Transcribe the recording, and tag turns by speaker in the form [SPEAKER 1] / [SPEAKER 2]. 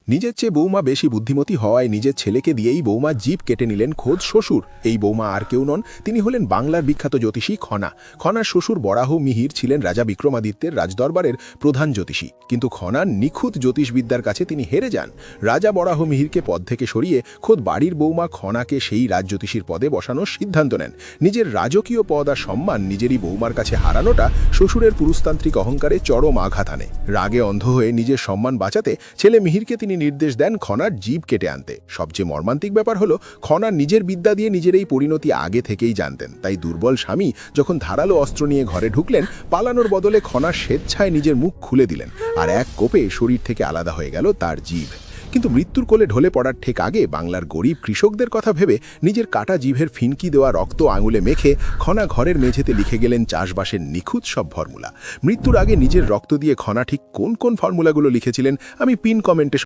[SPEAKER 1] নিজের চেয়ে বৌমা বেশি বুদ্ধিমতী হওয়ায় নিজের ছেলেকে দিয়েই বৌমা জিভ কেটে নিলেন খোদ শ্বশুর। এই বৌমা আর কেউ নন, তিনি হলেন বাংলার বিখ্যাত জ্যোতিষী খনা। খনার শ্বশুর বরাহ মিহির ছিলেন রাজা বিক্রমাদিত্যের রাজদরবারের প্রধান জ্যোতিষী, কিন্তু খনার নিখুঁত জ্যোতিষবিদ্যার কাছে তিনি হেরে যান। রাজা বরাহ মিহিরকে পদ থেকে সরিয়ে খোদ বাড়ির বৌমা খনাকে সেই রাজজ্যোতিষীর পদে বসানোর সিদ্ধান্ত নেন। নিজের রাজকীয় পদ আর সম্মান নিজেরই বৌমার কাছে হারানোটা শ্বশুরের পুরুষতান্ত্রিক অহংকারে চরম আঘাত আনে। রাগে অন্ধ হয়ে নিজের সম্মান বাঁচাতে ছেলে মিহিরকে তিনি নির্দেশ দেন খনার জিভ কেটে আনতে। সবচেয়ে মর্মান্তিক ব্যাপার হলো, খনা নিজের বিদ্যা দিয়ে নিজের এই পরিণতি আগে থেকেই জানতেন। তাই দুর্বল স্বামী যখন ধারালো অস্ত্র নিয়ে ঘরে ঢুকলেন, পালানোর বদলে খনা স্বেচ্ছায় নিজের মুখ খুলে দিলেন, আর এক কোপে শরীর থেকে আলাদা হয়ে গেল তার জিভ। কিন্তু মৃত্যুর কোলে ঢলে পড়ার ঠিক আগে বাংলার গরিব কৃষকদের কথা ভেবে নিজের কাটা জিভের ফিনকি দেওয়া রক্ত আঙুলে মেখে খনা ঘরের মেঝেতে লিখে গেলেন চাষবাসের নিখুঁত সব ফর্মুলা। মৃত্যুর আগে নিজের রক্ত দিয়ে খনা ঠিক কোন কোন ফর্মুলাগুলো লিখেছিলেন আমি পিন কমেন্টে